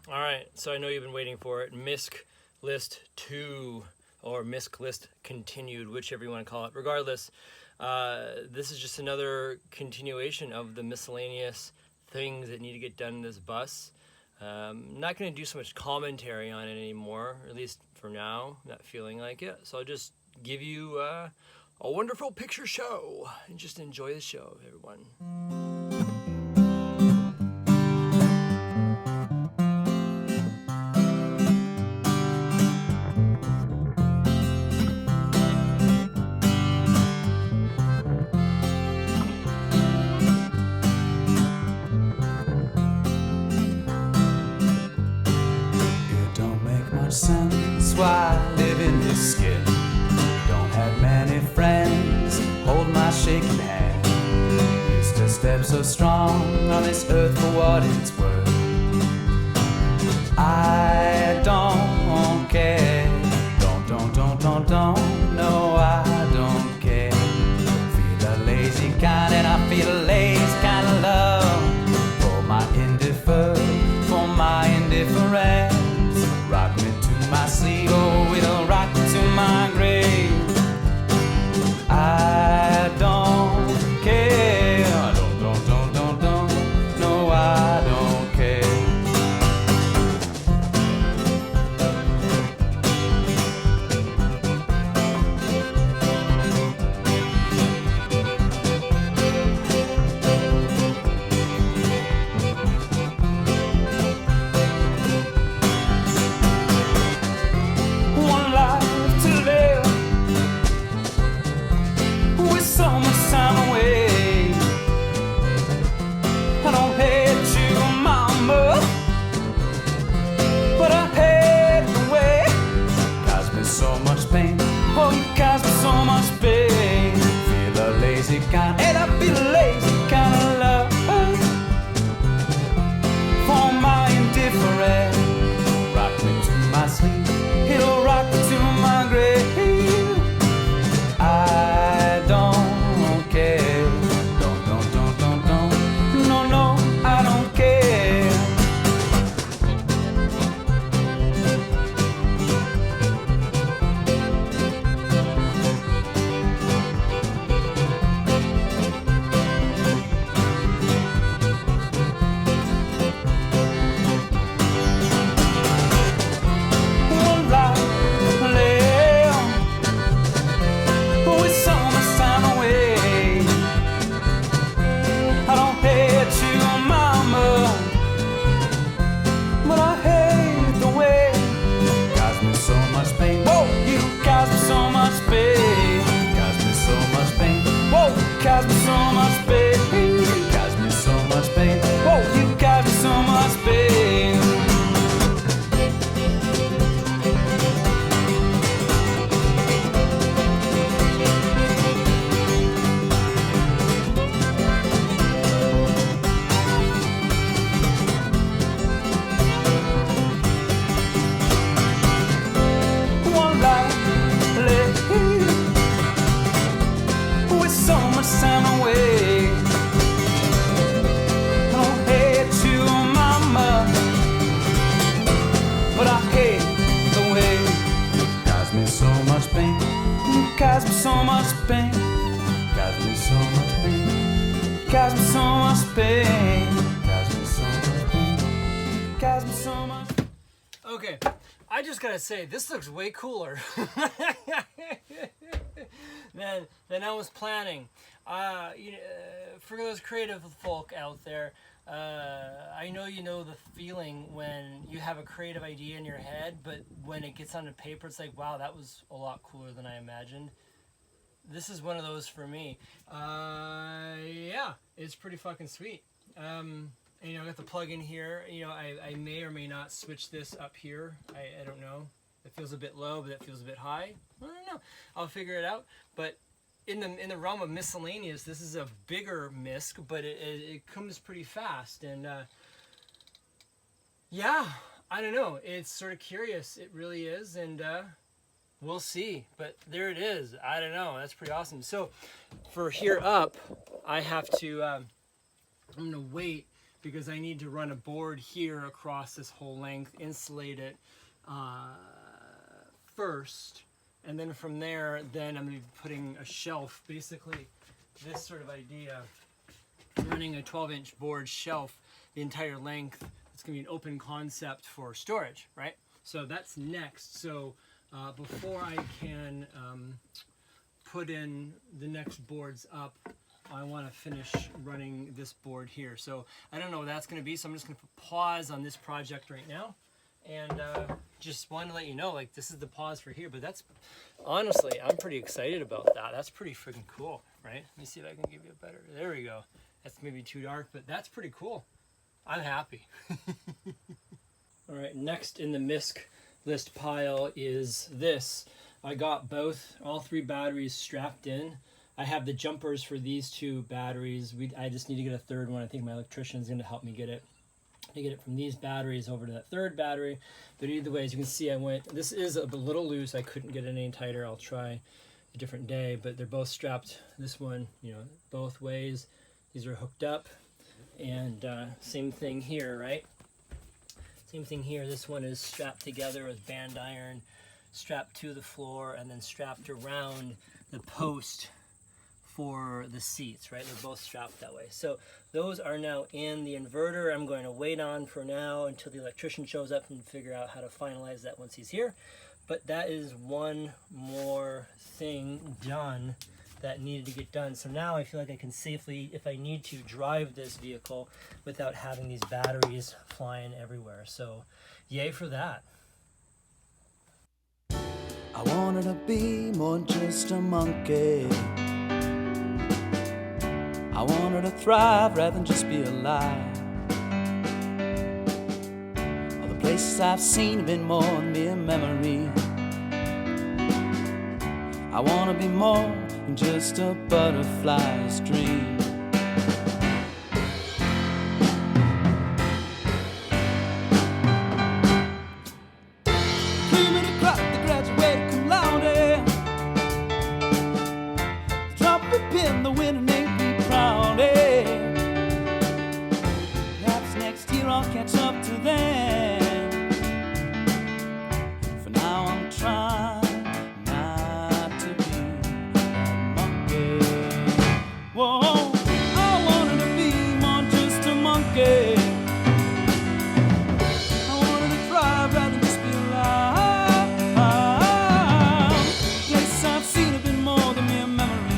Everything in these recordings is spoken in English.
All right, so I know you've been waiting for it. Misc.List 2 or Misc.List continued, whichever you want to call it. Regardless, this is just another continuation of the miscellaneous things that need to get done in this bus. Not going to do so much commentary on it anymore, at least for now. Not feeling like it. So I'll just give you a wonderful picture show and just enjoy the show, everyone. Sense why I live in this skin. Don't have many friends, hold my shaking hand. Used to step so strong on this earth for what it's worth. I don't care. Don't, no, I don't care. Feel a lazy kind and I feel a lazy kind of love for my indifference. Rock me to my sleep, oh, it'll rock me to my grave. I don't care. Don't, no, I don't care. And I feel a lazy kind of love for my indifference. Rock me to my sleep, it'll rock me to my grave. I don't care. Don't, no, I don't care. Cause me so much pain. Cause me so much pain. Whoa, you cause me so much pain. One life left with so much time away. I don't hate you, mama, but I hate the way you cause me so much pain. You cause me so much pain. Cause me so much pain. Cause me so much pain. Cause me so much pain. Cause me so much. Okay, I just gotta say, this looks way cooler than I was planning. For those creative folk out there, I know you know the feeling when you have a creative idea in your head, but when it gets onto paper, it's like, wow, that was a lot cooler than I imagined. This is one of those for me. Yeah, it's pretty fucking sweet. And, I got the plug in here. I may or may not switch this up here. I don't know. It feels a bit low, but it feels a bit high. I don't know. I'll figure it out. But in the realm of miscellaneous, this is a bigger misc, but it comes pretty fast. And yeah, I don't know. It's sort of curious. It really is. And we'll see. But there it is. I don't know. That's pretty awesome. So for here up, I have to, I'm going to wait because I need to run a board here across this whole length, insulate it first, and then from there, then I'm going to be putting a shelf, basically this sort of idea, running a 12-inch board shelf the entire length. It's going to be an open concept for storage, right? So that's next. So before I can put in the next boards up, I want to finish running this board here. So I don't know what that's going to be, so I'm just going to pause on this project right now. And just wanted to let you know, like, this is the pause for here, but that's, honestly, I'm pretty excited about that. That's pretty freaking cool, right? Let me see if I can give you a better, there we go. That's maybe too dark, but that's pretty cool. I'm happy. All right, next in the Misc.List pile is this. I got all 3 batteries strapped in. I have the jumpers for these 2 batteries. I just need to get a third one. I think my electrician is going to help me get it. To get it from these batteries over to that 3rd battery. But either way, as you can see, this is a little loose. I couldn't get it any tighter. I'll try a different day, but they're both strapped, this one, you know, both ways. These are hooked up, and same thing here, right? Same thing here. This one is strapped together with band iron, strapped to the floor, and then strapped around the post for the seats, right? They're both strapped that way. So those are now in the inverter. I'm going to wait on for now until the electrician shows up and figure out how to finalize that once he's here. But that is one more thing done that needed to get done. So now I feel like I can safely, if I need to, drive this vehicle without having these batteries flying everywhere. So yay for that. I wanted to be more than just a monkey. I wanted to thrive rather than just be alive. All the places I've seen have been more than mere memory. I want to be more than just a butterfly's dream. Cream of the crop, the graduated cum laude. Drop a pin, the winner name be proud. Perhaps next year I'll catch up to them. For now I'm trying not to be a monkey. Whoa, I wanted to be more than just a monkey. I wanted to thrive rather than just be alive. Places I've seen have been more than mere memory.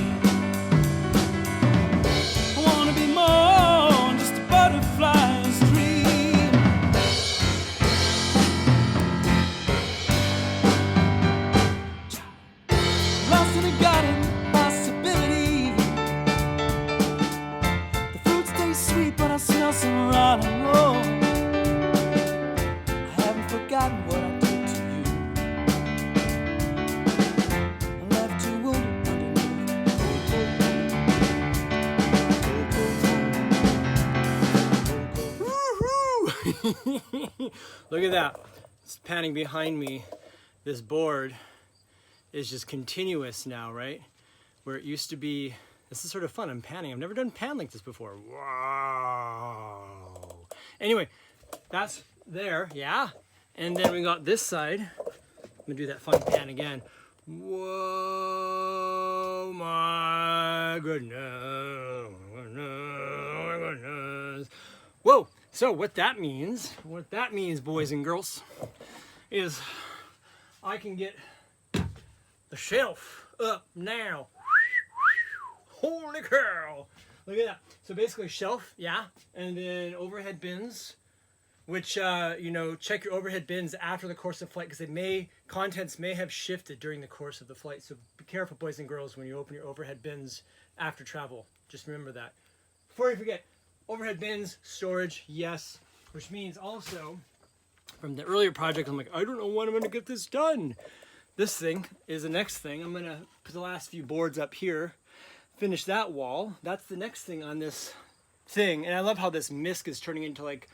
I want to be more than just a butterfly's dream. Lost in a garden possibility. The fruits taste sweet, but I smell some rotten. Oh, I haven't forgotten what I did to you. I left you wounded underneath. Woohoo! Look at that. It's panning behind me. This board is just continuous now, right? Where it used to be, this is sort of fun. I'm panning. I've never done pan like this before. Wow. Anyway, that's there, yeah. And then we got this side. I'm gonna do that fun pan again. Whoa, my goodness. Oh my goodness. Whoa. So what that means, boys and girls, is I can get the shelf up now. Holy cow! Look at that. So basically shelf, yeah, and then overhead bins, which, you know, check your overhead bins after the course of flight, because contents may have shifted during the course of the flight. So be careful, boys and girls, when you open your overhead bins after travel. Just remember that. Before you forget, overhead bins, storage, yes, which means also, from the earlier project, I'm like, I don't know when I'm going to get this done. This thing is the next thing. I'm going to put the last few boards up here, finish that wall. That's the next thing on this thing. And I love how this misc is turning into, like,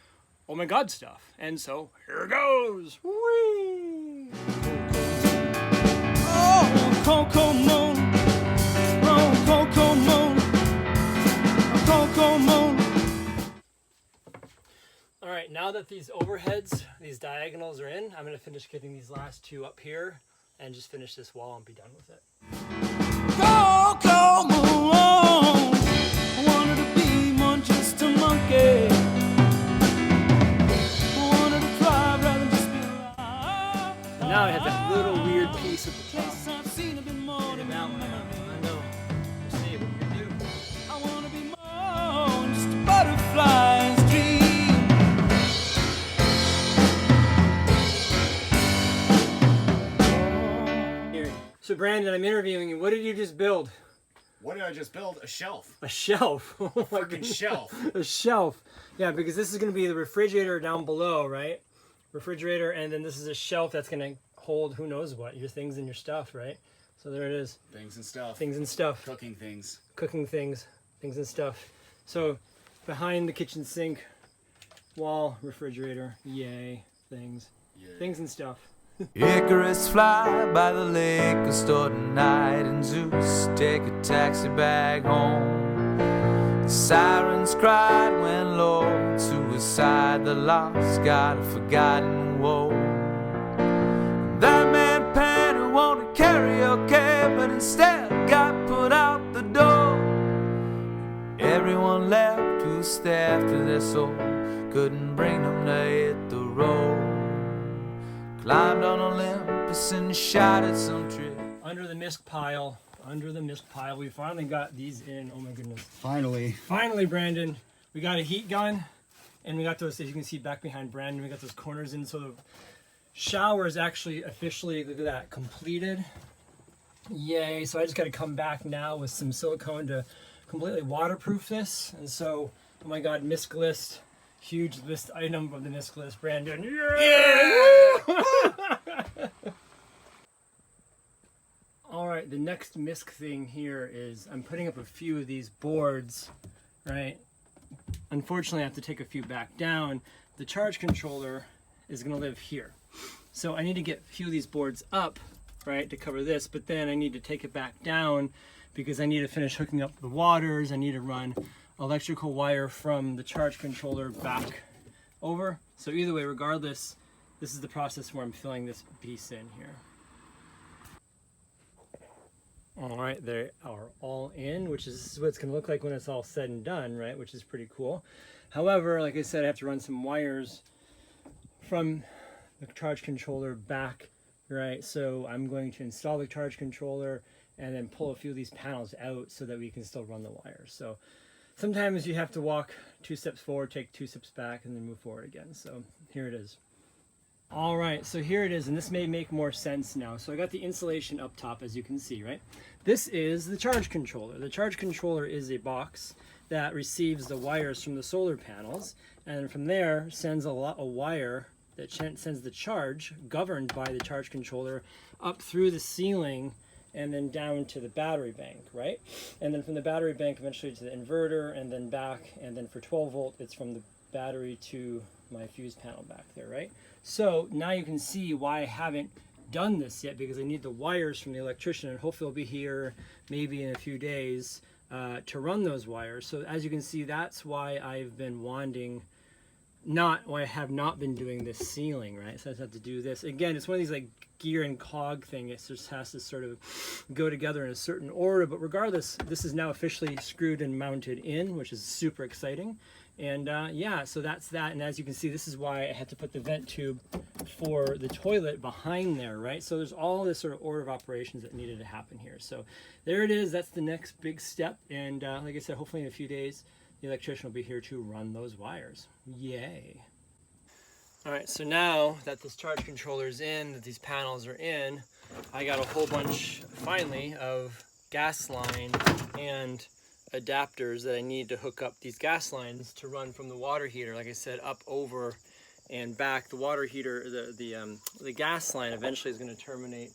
oh my god stuff. And so, here it goes. Whee! Oh, Coco Moon. Oh, Coco Moon. Oh, Coco Moon. right, now that these overheads, these diagonals are in, I'm going to finish getting these last two up here and just finish this wall and be done with it. Go, go, move on. I wanted to be more than just a monkey. I wanted to fly rather than just be alive. And now I have that little weird piece at the top. Yes, I've seen a bit more Figured than that one out. I know. We'll see what we can do. I want to be more than just a butterfly's dream. Here. So Brandon, I'm interviewing you. What did you just build? What did I just build? A shelf. A shelf. Oh my Freaking goodness. shelf. A shelf. Yeah, because this is going to be the refrigerator down below, right? Refrigerator, and then this is a shelf that's going to hold who knows what, your things and your stuff, right? So there it is. Things and stuff. Things and stuff. Cooking things. Cooking things. Things and stuff. So behind the kitchen sink, wall, refrigerator, yay, things. Yeah. Things and stuff. Icarus fly by the lake or store tonight, and Zeus take a taxi back home. The sirens cried when low, suicide the lost, got a forgotten woe. That man Pan who wanted karaoke, but instead got put out the door. Everyone left who stared after their soul, couldn't bring them to hit the road. Climbed on Olympus and shot at some tree. Under the misc pile, we finally got these in. Oh my goodness. Finally. Finally, Brandon, we got a heat gun, and we got those, as you can see back behind Brandon, we got those corners in, so the shower is actually officially, look at that, completed. Yay, so I just got to come back now with some silicone to completely waterproof this, and so, oh my god, Misc.List, huge list item of the Misc.List, Brandon. Yeah! Alright, the next misc thing here is I'm putting up a few of these boards, right? Unfortunately, I have to take a few back down. The charge controller is going to live here. So I need to get a few of these boards up, right, to cover this, but then I need to take it back down because I need to finish hooking up the waters. I need to run electrical wire from the charge controller back over. So either way, regardless, this is the process where I'm filling this piece in here. All right, they are all in, which is what it's going to look like when it's all said and done, right? Which is pretty cool. However, like I said, I have to run some wires from the charge controller back, right? So I'm going to install the charge controller and then pull a few of these panels out so that we can still run the wires. So sometimes you have to walk 2 steps forward, take 2 steps back, and then move forward again. So here it is. All right, so here it is, and this may make more sense now. So I got the insulation up top, as you can see, right? This is the charge controller. The charge controller is a box that receives the wires from the solar panels, and from there sends a wire that sends the charge, governed by the charge controller, up through the ceiling and then down to the battery bank, right? And then from the battery bank eventually to the inverter, and then back, and then for 12 volt, it's from the battery to my fuse panel back there, right? So now you can see why I haven't done this yet, because I need the wires from the electrician, and hopefully they'll be here maybe in a few days to run those wires. So as you can see, that's why I've been why I have not been doing this ceiling, right? So I just have to do this. Again, it's one of these like gear and cog thing. It just has to sort of go together in a certain order, but regardless, this is now officially screwed and mounted in, which is super exciting. And yeah, so that's that. And as you can see, this is why I had to put the vent tube for the toilet behind there, right? So there's all this sort of order of operations that needed to happen here. So there it is. That's the next big step. And like I said, hopefully in a few days, the electrician will be here to run those wires. Yay. All right, so now that this charge controller is in, that these panels are in, I got a whole bunch, finally, of gas line and adapters that I need to hook up these gas lines to run from the water heater, like I said, up, over, and back. The water heater, the gas line eventually is going to terminate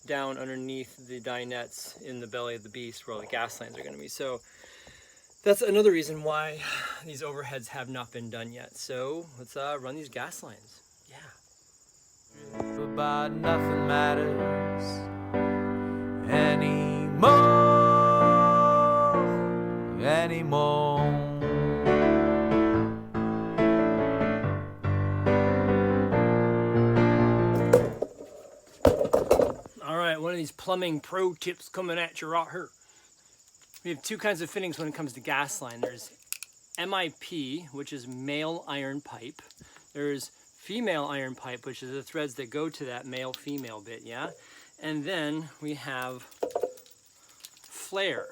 down underneath the dinettes in the belly of the beast, where all the gas lines are going to be. So that's another reason why these overheads have not been done yet. So let's run these gas lines. Yeah. But nothing matters anymore. right, one of these plumbing pro tips coming at you right here. We have two kinds of fittings when it comes to gas line. There's MIP, which is male iron pipe. There's female iron pipe, which is the threads that go to that male-female bit, yeah? And then we have flare,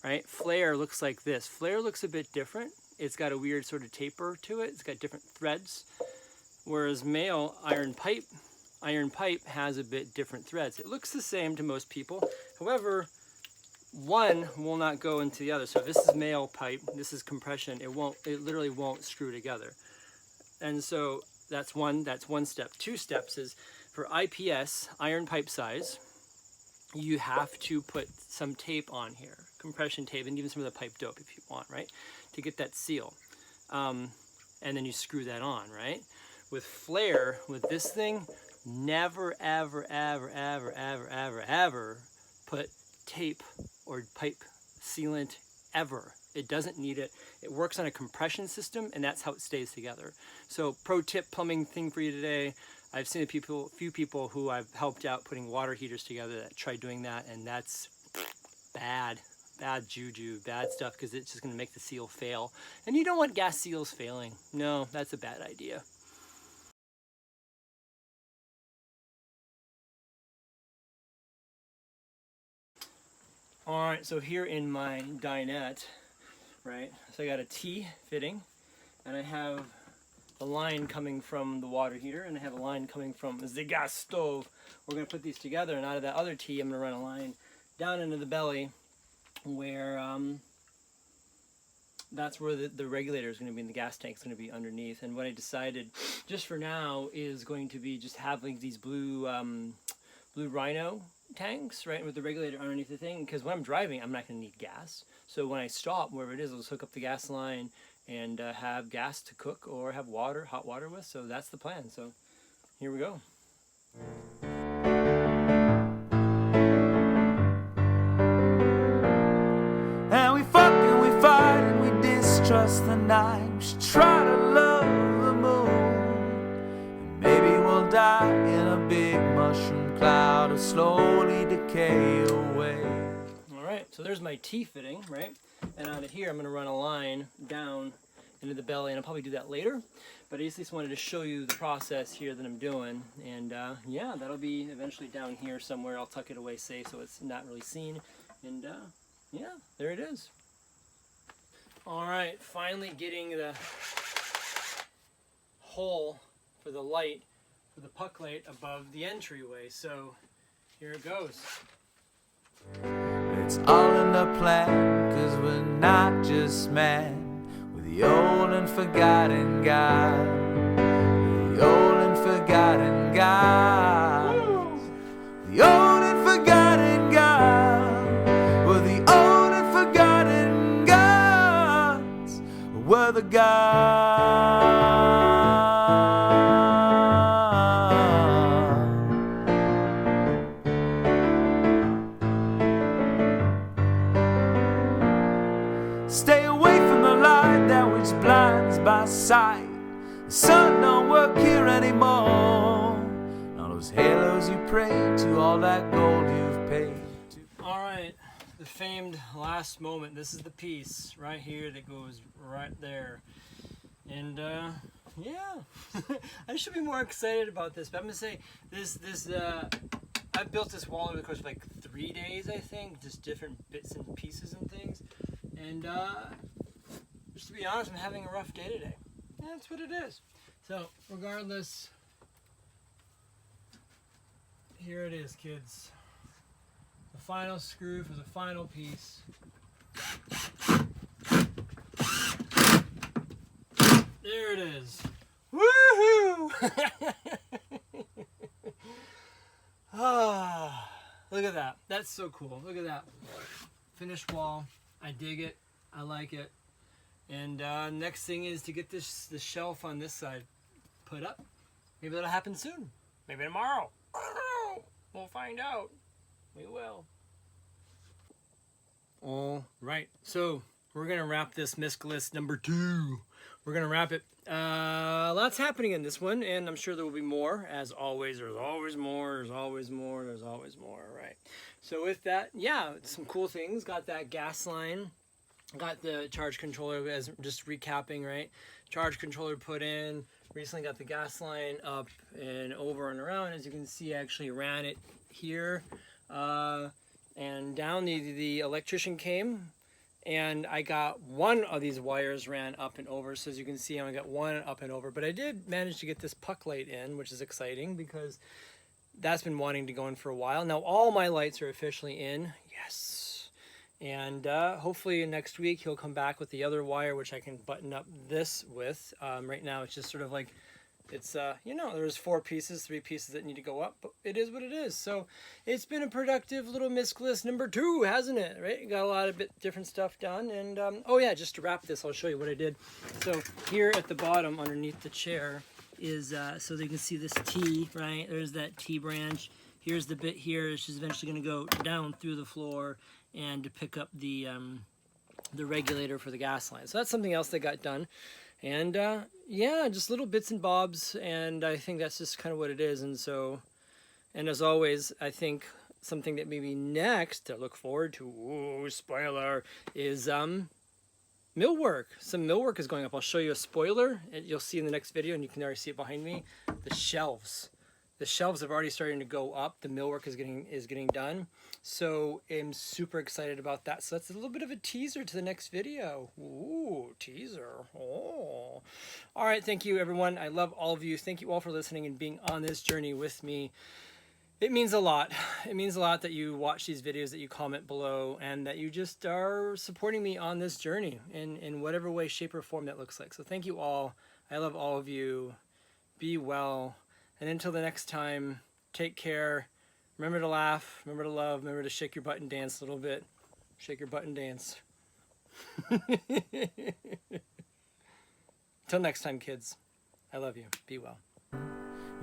right? Flare looks like this. Flare looks a bit different. It's got a weird sort of taper to it. It's got different threads. Whereas male iron pipe has a bit different threads. It looks the same to most people. However, one will not go into the other. So if this is male pipe, this is compression, it literally won't screw together. And so that's one step. Two steps is for IPS, iron pipe size, you have to put some tape on here, compression tape, and even some of the pipe dope if you want, right? To get that seal. And then you screw that on, right? With flare, with this thing, never, ever, ever, ever, ever, ever, ever put tape or pipe sealant ever. It doesn't need it. It works on a compression system, and that's how it stays together. So pro tip plumbing thing for you today. I've seen a few people who I've helped out putting water heaters together that try doing that, and that's bad juju, bad stuff, because it's just going to make the seal fail. And you don't want gas seals failing. No, that's a bad idea. All right, so here in my dinette, right, so I got a T fitting, and I have a line coming from the water heater, and I have a line coming from the gas stove. We're going to put these together, and out of that other T, I'm going to run a line down into the belly where that's where the regulator is going to be, and the gas tank is going to be underneath. And what I decided just for now is going to be just having these blue Rhino tanks, right, with the regulator underneath the thing, because when I'm driving, I'm not going to need gas. So when I stop, wherever it is, I'll just hook up the gas line and have gas to cook or have water, hot water with. So that's the plan. So here we go. And we fuck and we fight and we distrust the night. We should try to love the moon, and maybe we'll die in a big mushroom cloud of slowly decay away. All right, so there's my T fitting, right? And out of here, I'm going to run a line down into the belly, and I'll probably do that later. But I just wanted to show you the process here that I'm doing. And yeah, that'll be eventually down here somewhere. I'll tuck it away safe so it's not really seen. And yeah, there it is. All right, finally getting the hole for the light, for the puck light above the entryway. So here it goes. It's all in the plan, 'cause we're not just men. We're the old and forgotten God. We're the old and forgotten God. The old and forgotten God. We're the old and forgotten gods. We're the gods. Stay away from the light that which blinds by sight. The sun don't work here anymore. And all those halos you pray to, all that gold you've paid to. All right, the famed last moment. This is the piece right here that goes right there. And yeah, I should be more excited about this, but I'm gonna say I built this wall over the course of like 3 days, I think, just different bits and pieces and things. And just to be honest, I'm having a rough day today. That's what it is. So regardless, here it is, kids. The final screw for the final piece. There it is. Woohoo! Ah, look at that. That's so cool. Look at that. Finished wall. I dig it. I like it. And next thing is to get the shelf on this side put up. Maybe that'll happen soon. Maybe tomorrow. I don't know. We'll find out. We will. All right. So we're going to wrap this Misc.List number 2 we're gonna wrap it. Lots happening in this one, and I'm sure there will be more. As always, there's always more. There's always more. There's always more. Right. So with that, yeah, some cool things. Got that gas line. Got the charge controller, as just recapping, right? Charge controller put in. Recently got the gas line up and over and around. As you can see, I actually ran it here and down. The electrician came, and I got one of these wires ran up and over. So as you can see, I only got one up and over. But I did manage to get this puck light in, which is exciting because that's been wanting to go in for a while. Now all my lights are officially in. Yes. And hopefully next week he'll come back with the other wire, which I can button up this with. Right now it's just sort of like, it's, you know, there's 4 pieces, 3 pieces that need to go up, but it is what it is. So it's been a productive little Misc.List number 2, hasn't it? Right? Got a lot of different stuff done. And, oh yeah, just to wrap this, I'll show you what I did. So here at the bottom underneath the chair is, so that you can see this T, right? There's that T branch. Here's the bit here. It's just eventually going to go down through the floor and to pick up the regulator for the gas line. So that's something else that got done. And yeah, just little bits and bobs, and I think that's just kind of what it is. And so, and as always, I think something that maybe next to look forward to, ooh, spoiler, is millwork. Some millwork is going up. I'll show you a spoiler, and you'll see in the next video, and you can already see it behind me, the shelves. The shelves have already starting to go up. The millwork is getting done. So I'm super excited about that. So that's a little bit of a teaser to the next video. Ooh, teaser. Oh. All right, thank you everyone. I love all of you. Thank you all for listening and being on this journey with me. It means a lot. It means a lot that you watch these videos, that you comment below, and that you just are supporting me on this journey in whatever way, shape, or form that looks like. So thank you all. I love all of you. Be well. And until the next time, take care. Remember to laugh. Remember to love. Remember to shake your butt and dance a little bit. Shake your butt and dance. Till next time, kids. I love you. Be well.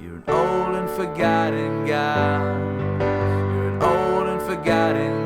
You're an old and forgotten God. You're an old and forgotten